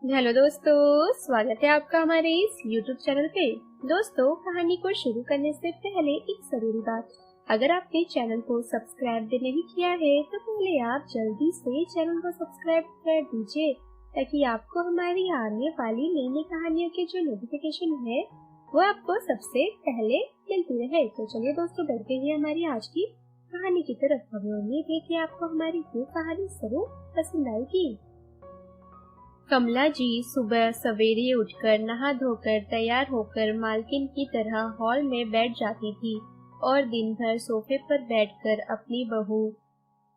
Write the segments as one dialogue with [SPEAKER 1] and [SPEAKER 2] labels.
[SPEAKER 1] Hello दोस्तों, स्वागत है आपका हमारे इस YouTube चैनल पे। दोस्तों, कहानी को शुरू करने से पहले एक जरूरी बात। अगर आपने चैनल को सब्सक्राइब भी नहीं किया है तो पहले आप जल्दी से चैनल को सब्सक्राइब कर दीजिए ताकि आपको हमारी आने वाली नई नई कहानियों के जो नोटिफिकेशन है वो आपको सबसे पहले मिलती रहे। तो चलिए दोस्तों, बढ़ते हैं हमारी आज की कहानी की तरफ। हमें उम्मीद है कि आपको हमारी ये कहानी जरूर पसंद आएगी। कमला जी सुबह सवेरे उठकर नहा धोकर तैयार होकर मालकिन की तरह हॉल में बैठ जाती थी और दिन भर सोफे पर बैठकर अपनी बहू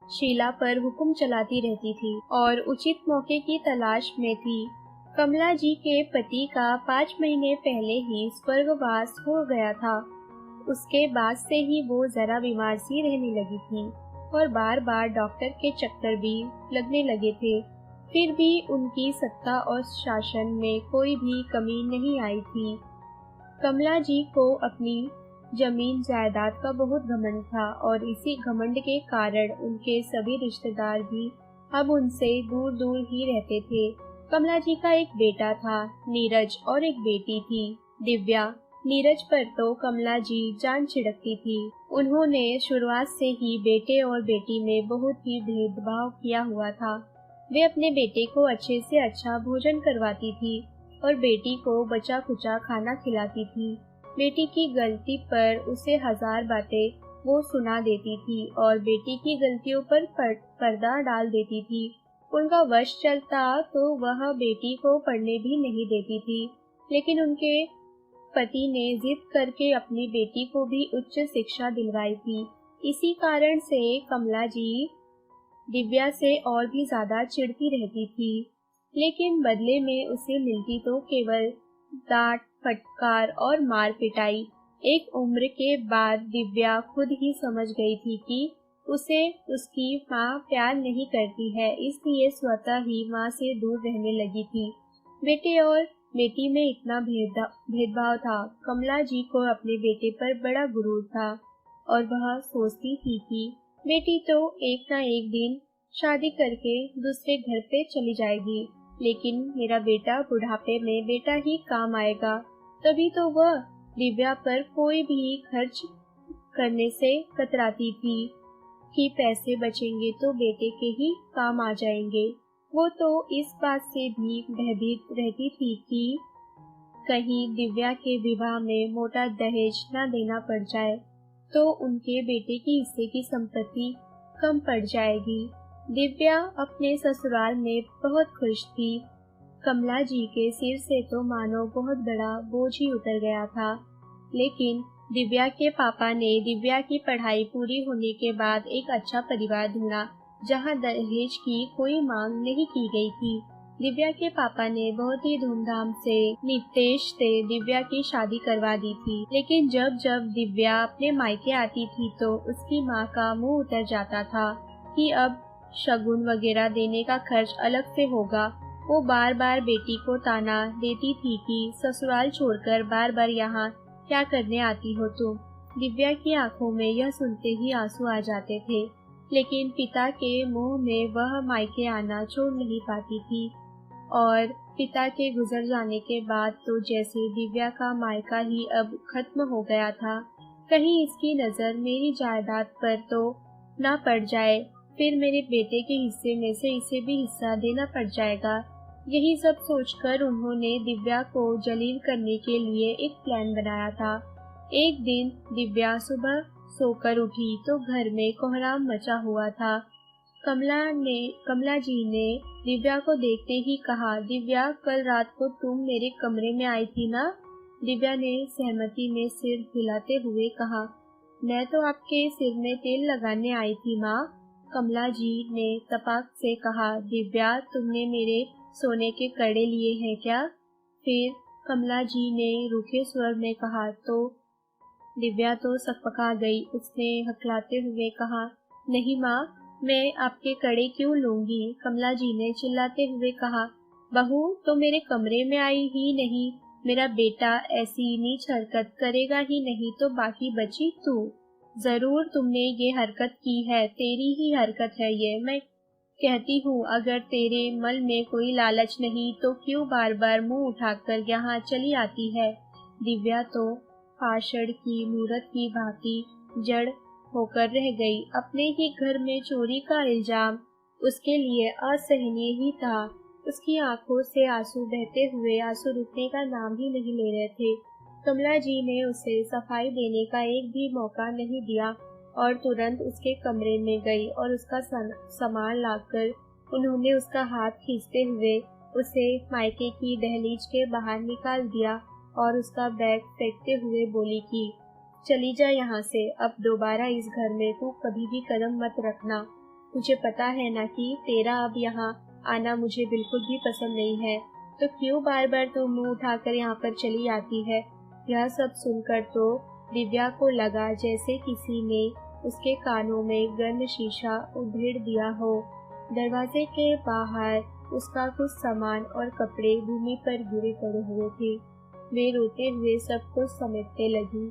[SPEAKER 1] शीला पर हुक्म चलाती रहती थी और उचित मौके की तलाश में थी। कमला जी के पति का 5 महीने पहले ही स्वर्गवास हो गया था। उसके बाद से ही वो जरा बीमार सी रहने लगी थी और बार बार डॉक्टर के चक्कर भी लगने लगे थे। फिर भी उनकी सत्ता और शासन में कोई भी कमी नहीं आई थी। कमला जी को अपनी जमीन जायदाद का बहुत घमंड था और इसी घमंड के कारण उनके सभी रिश्तेदार भी अब उनसे दूर दूर ही रहते थे। कमला जी का एक बेटा था नीरज और एक बेटी थी दिव्या। नीरज पर तो कमला जी जान छिड़कती थी। उन्होंने शुरुआत से ही बेटे और बेटी में बहुत ही भेदभाव किया हुआ था। वे अपने बेटे को अच्छे से अच्छा भोजन करवाती थी और बेटी को बचा खुचा खाना खिलाती थी। बेटी की गलती पर उसे 1000 बातें वो सुना देती थी और बेटी की गलतियों पर पर्दा डाल देती थी। उनका वश चलता तो वह बेटी को पढ़ने भी नहीं देती थी, लेकिन उनके पति ने जिद करके अपनी बेटी को भी उच्च शिक्षा दिलवाई थी। इसी कारण से कमला जी दिव्या से और भी ज्यादा चिढ़ती रहती थी, लेकिन बदले में उसे मिलती तो केवल डांट फटकार और मार पिटाई। एक उम्र के बाद दिव्या खुद ही समझ गई थी कि उसे उसकी माँ प्यार नहीं करती है, इसलिए स्वतः ही माँ से दूर रहने लगी थी। बेटे और बेटी में इतना भेदभाव था। कमला जी को अपने बेटे पर बड़ा गुरूर था और वह सोचती थी कि बेटी तो एक ना एक दिन शादी करके दूसरे घर पे चली जाएगी, लेकिन मेरा बेटा बुढ़ापे में बेटा ही काम आएगा। तभी तो वह दिव्या पर कोई भी खर्च करने से कतराती थी कि पैसे बचेंगे तो बेटे के ही काम आ जाएंगे। वो तो इस बात से भी भयभीत रहती थी कि कहीं दिव्या के विवाह में मोटा दहेज न देना पड़ जाए तो उनके बेटे की हिस्से की संपत्ति कम पड़ जाएगी। दिव्या अपने ससुराल में बहुत खुश थी। कमला जी के सिर से तो मानो बहुत बड़ा बोझ ही उतर गया था, लेकिन दिव्या के पापा ने दिव्या की पढ़ाई पूरी होने के बाद एक अच्छा परिवार ढूंढा जहां दहेज की कोई मांग नहीं की गई थी। दिव्या के पापा ने बहुत ही धूमधाम से नितेश से दिव्या की शादी करवा दी थी, लेकिन जब जब दिव्या अपने मायके आती थी तो उसकी माँ का मुंह उतर जाता था कि अब शगुन वगैरह देने का खर्च अलग से होगा। वो बार बार बेटी को ताना देती थी कि ससुराल छोड़कर बार बार यहाँ क्या करने आती हो तुम। दिव्या की आंखों में यह सुनते ही आंसू आ जाते थे, लेकिन पिता के मुंह में वह मायके आना छोड़ नहीं पाती थी। और पिता के गुजर जाने के बाद तो जैसे दिव्या का मायका ही अब खत्म हो गया था। कहीं इसकी नजर मेरी जायदाद पर तो ना पड़ जाए, फिर मेरे बेटे के हिस्से में से इसे भी हिस्सा देना पड़ जाएगा। यही सब सोचकर उन्होंने दिव्या को जलील करने के लिए एक प्लान बनाया था। एक दिन दिव्या सुबह सोकर उठी तो घर में कोहराम मचा हुआ था। कमला जी ने दिव्या को देखते ही कहा, दिव्या कल रात को तुम मेरे कमरे में आई थी ना? दिव्या ने सहमति में सिर हिलाते हुए कहा, मैं तो आपके सिर में तेल लगाने आई थी माँ। कमला जी ने तपाक से कहा, दिव्या तुमने मेरे सोने के कड़े लिए हैं क्या? फिर कमला जी ने रूखे स्वर में कहा तो दिव्या तो सकपका गई। उसने हकलाते हुए कहा, नहीं माँ, मैं आपके कड़े क्यों लूंगी? कमला जी ने चिल्लाते हुए कहा, बहू तो मेरे कमरे में आई ही नहीं। मेरा बेटा ऐसी नीच हरकत करेगा ही नहीं तो बाकी बची तू। जरूर तुमने ये हरकत की है, तेरी ही हरकत है ये। मैं कहती हूँ अगर तेरे मन में कोई लालच नहीं तो क्यों बार बार मुंह उठाकर यहाँ चली आती है। दिव्या तो पाषाण की मूरत की भांति जड़ होकर रह गई। अपने ही घर में चोरी का इल्जाम उसके लिए असहनीय ही था। उसकी आंखों से आंसू बहते हुए आंसू रुकने का नाम ही नहीं ले रहे थे। कमला जी ने उसे सफाई देने का एक भी मौका नहीं दिया और तुरंत उसके कमरे में गई और उसका सामान लाकर उन्होंने उसका हाथ खींचते हुए उसे मायके की दहलीज के बाहर निकाल दिया और उसका बैग फेंकते हुए बोली कि चली जा यहाँ से, अब दोबारा इस घर में तू कभी भी कदम मत रखना। मुझे पता है ना कि तेरा अब यहाँ आना मुझे बिल्कुल भी पसंद नहीं है, तो क्यों बार बार तू मुंह उठाकर यहाँ पर चली आती है। यह सब सुनकर तो दिव्या को लगा जैसे किसी ने उसके कानों में गर्म शीशा उधेड़ दिया हो। दरवाजे के बाहर उसका कुछ सामान और कपड़े भूमि पर गिरे पड़े हुए थे। वे रोते हुए सब कुछ समेटने लगी।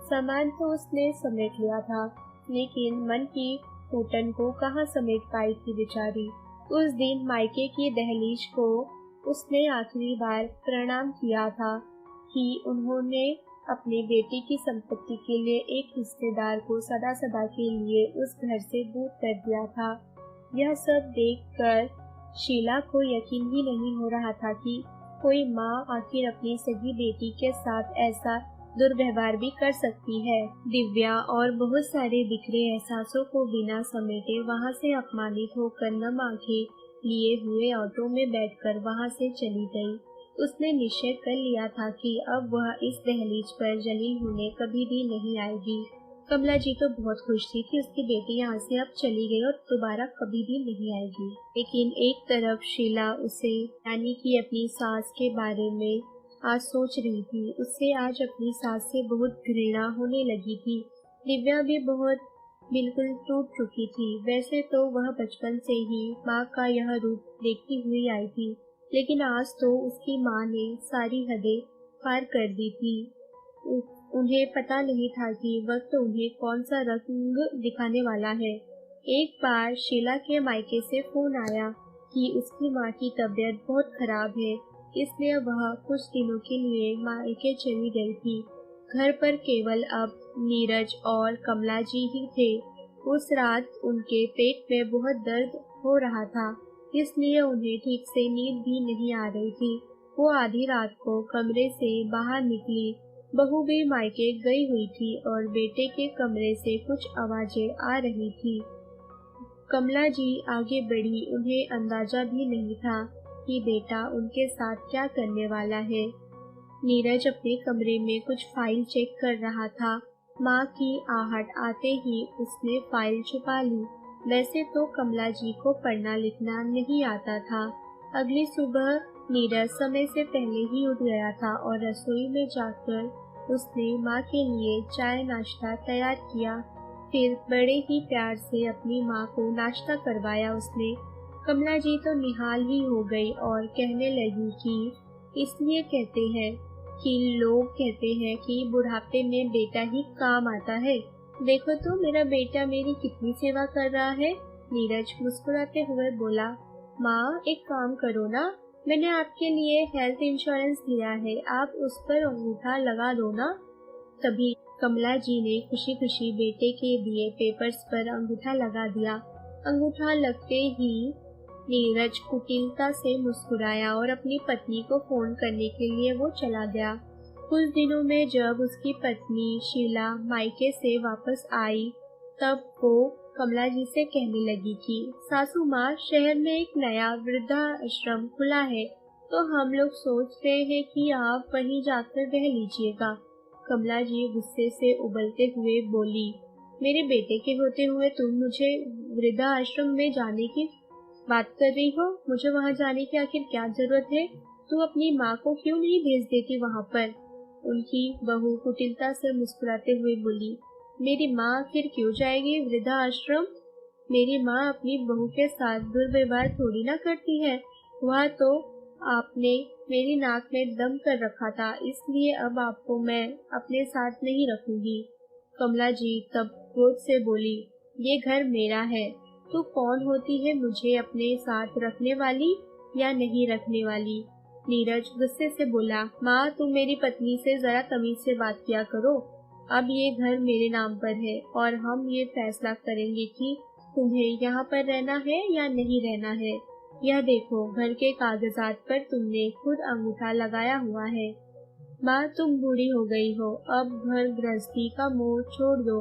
[SPEAKER 1] सामान तो उसने समेट लिया था, लेकिन मन की घुटन को कहाँ समेट पाई थी बेचारी। उस दिन मायके की दहलीज को उसने आखिरी बार प्रणाम किया था कि उन्होंने अपने बेटे की संपत्ति के लिए एक हिस्सेदार को सदा सदा के लिए उस घर से दूर कर दिया था। यह सब देखकर शीला को यकीन ही नहीं हो रहा था कि कोई माँ आखिर अपनी सगी बेटी के साथ ऐसा दुर्व्यवहार भी कर सकती है। दिव्या और बहुत सारे बिखरे एहसासों को बिना समेटे वहां से अपमानित होकर नम आंखें लिए हुए ऑटो में बैठकर वहां से चली गई। उसने निश्चय कर लिया था कि अब वह इस दहलीज पर जलील होने कभी भी नहीं आएगी। कमला जी तो बहुत खुश थी कि उसकी बेटी यहाँ से अब चली गई और दोबारा कभी भी नहीं आएगी। लेकिन एक तरफ शीला उसे यानी कि अपनी सास के बारे में आज सोच रही थी। उससे आज अपनी सास से बहुत घृणा होने लगी थी। दिव्या भी बहुत बिल्कुल टूट चुकी थी। वैसे तो वह बचपन से ही माँ का यह रूप देखती हुई आई थी, लेकिन आज तो उसकी माँ ने सारी हदें पार कर दी थी। उन्हें पता नहीं था कि वक्त उन्हें कौन सा रंग दिखाने वाला है। एक बार शीला के मायके से फोन आया कि उसकी माँ की तबीयत बहुत खराब है, इसलिए वह कुछ दिनों के लिए मायके चली गई थी। घर पर केवल अब नीरज और कमला जी ही थे। उस रात उनके पेट में बहुत दर्द हो रहा था, इसलिए उन्हें ठीक से नींद भी नहीं आ रही थी। वो आधी रात को कमरे से बाहर निकली। बहू भी मायके गई हुई थी और बेटे के कमरे से कुछ आवाजें आ रही थी। कमला जी आगे बढ़ी। उन्हें अंदाजा भी नहीं था कि बेटा उनके साथ क्या करने वाला है। नीरज अपने कमरे में कुछ फाइल चेक कर रहा था। माँ की आहट आते ही उसने फाइल छुपा ली। वैसे तो कमला जी को पढ़ना लिखना नहीं आता था। अगली सुबह नीरज समय से पहले ही उठ गया था और रसोई में जाकर उसने माँ के लिए चाय नाश्ता तैयार किया। फिर बड़े ही प्यार से अपनी माँ को नाश्ता करवाया उसने। कमला जी तो निहाल ही हो गई और कहने लगी कि इसलिए कहते हैं कि लोग कहते हैं कि बुढ़ापे में बेटा ही काम आता है। देखो तो मेरा बेटा मेरी कितनी सेवा कर रहा है। नीरज मुस्कुराते हुए बोला, माँ एक काम करो ना, मैंने आपके लिए हेल्थ इंश्योरेंस लिया है, आप उस पर अंगूठा लगा दो ना। तभी कमला जी ने खुशी खुशी बेटे के दिए पेपर्स पर अंगूठा लगा दिया। अंगूठा लगते ही नीरज कुटिलता से मुस्कुराया और अपनी पत्नी को फोन करने के लिए वो चला गया। कुछ दिनों में जब उसकी पत्नी शीला मायके से वापस आई, तब वो कमला जी से कहने लगी कि सासू माँ, शहर में एक नया वृद्धाश्रम खुला है, तो हम लोग सोच रहे हैं कि आप वहीं जाकर रह लीजिएगा। कमला जी गुस्से से उबलते हुए बोली, मेरे बेटे के होते हुए तुम मुझे वृद्धाश्रम में जाने की बात कर रही हो? मुझे वहाँ जाने की आखिर क्या जरूरत है? तू अपनी माँ को क्यों नहीं भेज देती वहाँ पर? उनकी बहू कुटिलता से मुस्कुराते हुए बोली, मेरी माँ आखिर क्यों जाएगी वृद्धाश्रम? मेरी माँ अपनी बहू के साथ दुर्व्यवहार थोड़ी ना करती है। वह तो आपने मेरी नाक में दम कर रखा था, इसलिए अब आपको मैं अपने साथ नहीं रखूंगी। कमला जी तब क्रोध से बोली, ये घर मेरा है, तू कौन होती है मुझे अपने साथ रखने वाली या नहीं रखने वाली? नीरज गुस्से से बोला, माँ तुम मेरी पत्नी से जरा तमीज से बात किया करो। अब ये घर मेरे नाम पर है और हम ये फैसला करेंगे कि तुम्हें यहाँ पर रहना है या नहीं रहना है। यह देखो, घर के कागजात पर तुमने खुद अंगूठा लगाया हुआ है। माँ तुम बूढ़ी हो गई हो, अब घर गृहस्थी का मोह छोड़ दो।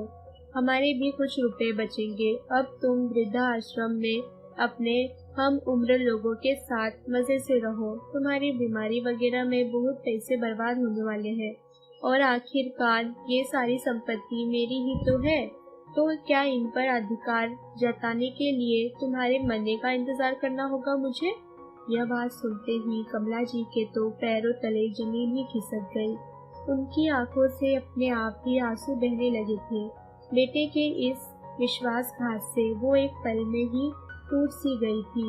[SPEAKER 1] हमारे भी कुछ रुपए बचेंगे। अब तुम वृद्धा आश्रम में अपने हम उम्र लोगों के साथ मजे से रहो। तुम्हारी बीमारी वगैरह में बहुत पैसे बर्बाद होने वाले हैं और आखिरकार ये सारी संपत्ति मेरी ही तो है, तो क्या इन पर अधिकार जताने के लिए तुम्हारे मरने का इंतजार करना होगा मुझे? यह बात सुनते ही कमला जी के तो पैरों तले जमीन ही खिसक गई। उनकी आंखों से अपने आप ही आंसू बहने लगे थे। बेटे के इस विश्वासघात से वो एक पल में ही टूट सी गई थी।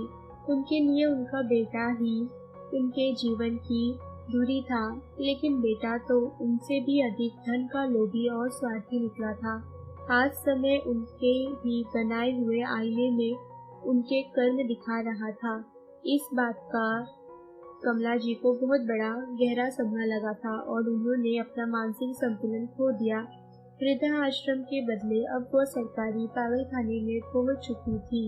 [SPEAKER 1] उनके लिए उनका बेटा ही उनके जीवन की धुरी था, लेकिन बेटा तो उनसे भी अधिक धन का लोभी और स्वार्थी निकला था। आज समय उनके ही बनाए हुए आईने में उनके कर्म दिखा रहा था। इस बात का कमला जी को बहुत बड़ा गहरा सदमा लगा था और उन्होंने अपना मानसिक संतुलन खो दिया। वृद्धा आश्रम के बदले अब वो सरकारी पागलखाने में पहुंच चुकी थी।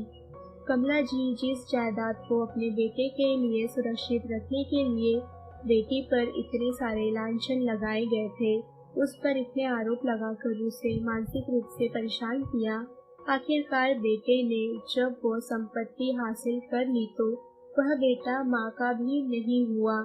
[SPEAKER 1] कमला जी जिस जायदाद को अपने बेटे के लिए सुरक्षित रखने के लिए बेटी पर इतने सारे लांछन लगाए गए थे, उस पर इतने आरोप लगाकर उसे मानसिक रूप से परेशान किया, आखिरकार बेटे ने जब वो संपत्ति हासिल कर ली तो वह बेटा माँ का भी नहीं हुआ।